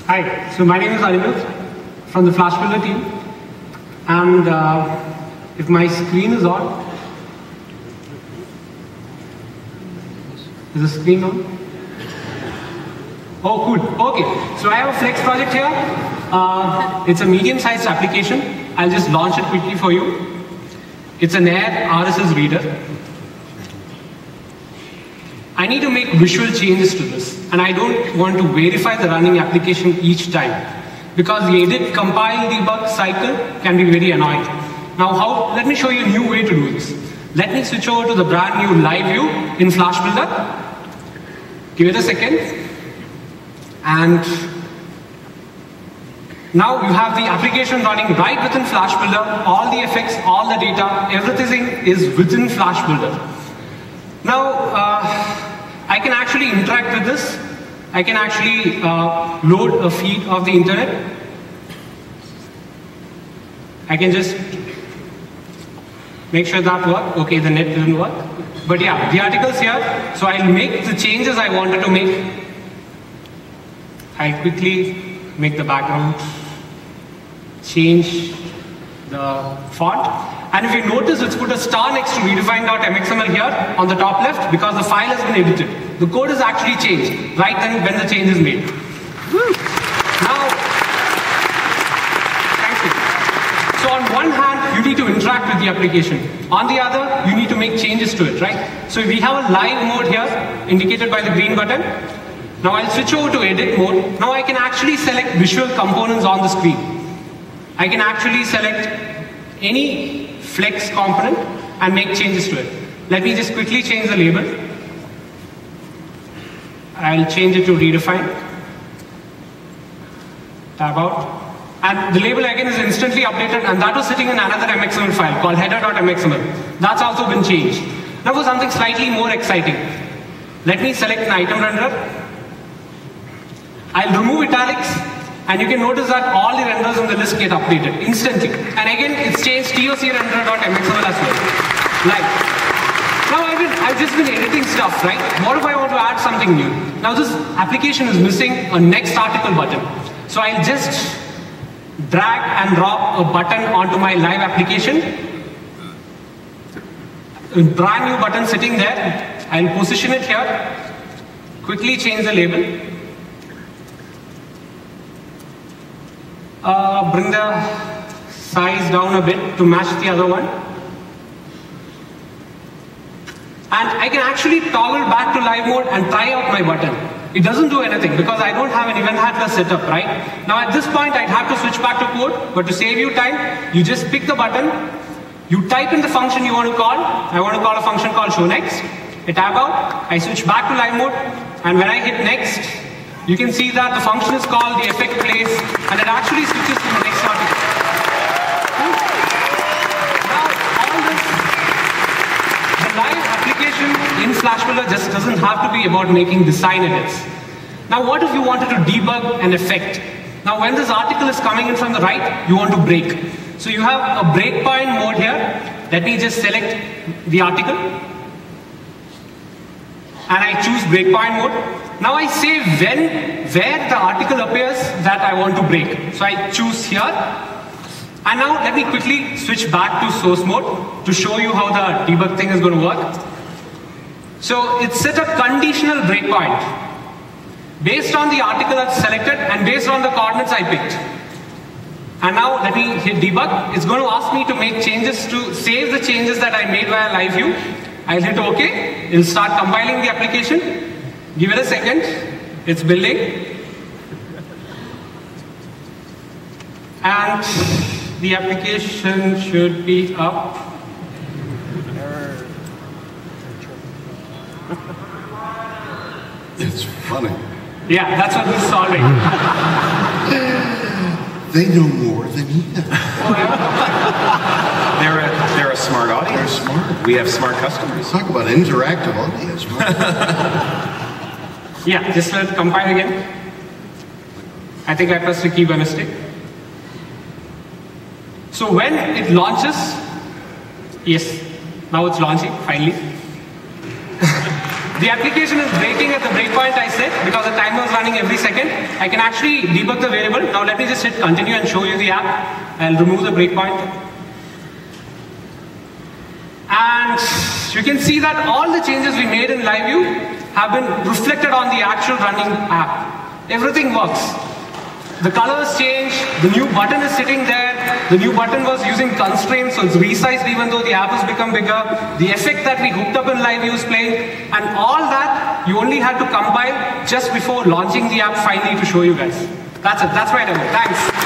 Hi, so my name is Anirudh from the Flash Builder team. And if my screen is on, is the screen on? Oh, cool. Okay, so I have a Flex project here. It's a medium-sized application. I'll just launch it quickly for you. It's an Air RSS reader. I need to make visual changes to this, and I don't want to verify the running application each time, because the edit, compile, debug cycle can be very annoying. Now, let me show you a new way to do this. Let me switch over to the brand new live view in Flash Builder. Give it a second. And now you have the application running right within Flash Builder. All the effects, all the data, everything is within Flash Builder. Now, I can actually interact with this. I can actually load a feed of the internet. I can just make sure that works. Okay, the net didn't work. But yeah, the article's here. So I'll make the changes I wanted to make. I'll quickly make the background, change the font. And if you notice, it's put a star next to redefine.mxml here on the top left because the file has been edited. The code is actually changed right then when the change is made. Now, thank you. So on one hand, you need to interact with the application. On the other, you need to make changes to it, right? So we have a live mode here, indicated by the green button. Now I'll switch over to edit mode. Now I can actually select visual components on the screen. I can actually select any Flex component and make changes to it. Let me just quickly change the label. I'll change it to redefine. Tab out. And the label again is instantly updated, and that was sitting in another MXML file called header.mxml. That's also been changed. Now for something slightly more exciting. Let me select an item renderer. I'll remove italics, and you can notice that all the renders in the list get updated instantly. And again, it's changed tocrender.mxml as well. Like, now I've just been editing stuff, right? What if I want to add something new? Now this application is missing a next article button. So I'll just drag and drop a button onto my live application. A brand new button sitting there. I'll position it here. Quickly change the label. Bring the size down a bit to match the other one. And I can actually toggle back to live mode and try out my button. It doesn't do anything because I don't have an event handler set up, right? Now at this point, I'd have to switch back to code, but to save you time, you just pick the button, you type in the function you want to call. I want to call a function called showNext. I tab out, I switch back to live mode, and when I hit next, you can see that the function is called, the effect plays, and it actually switches to the next article. Now, all this, the live application in Flash Builder just doesn't have to be about making design edits. Now, what if you wanted to debug an effect? Now, when this article is coming in from the right, you want to break. So you have a breakpoint mode here. Let me just select the article. And I choose breakpoint mode. Now I say where the article appears that I want to break. So I choose here. And now let me quickly switch back to source mode to show you how the debug thing is going to work. So it's set a conditional breakpoint based on the article that's selected and based on the coordinates I picked. And now let me hit debug. It's going to ask me to make changes to save the changes that I made via live view. I'll hit OK. It'll start compiling the application. Give it a second. It's building. And the application should be up. It's funny. Yeah, that's what we're solving. They know more than you know. They're a smart audience. They're smart. We have smart customers. Talk about interactive audience. Yeah, just let it compile again. I think I pressed the key by mistake. So when it launches, yes, now it's launching finally. The application is breaking at the breakpoint I set because the timer is running every second. I can actually debug the variable. Now let me just hit continue and show you the app. I'll remove the breakpoint. And you can see that all the changes we made in LiveView have been reflected on the actual running app. Everything works. The colors change, the new button is sitting there, the new button was using constraints, so it's resized even though the app has become bigger, the effect that we hooked up in LiveView is playing, and all that you only had to compile just before launching the app finally to show you guys. That's it, that's my demo. Thanks.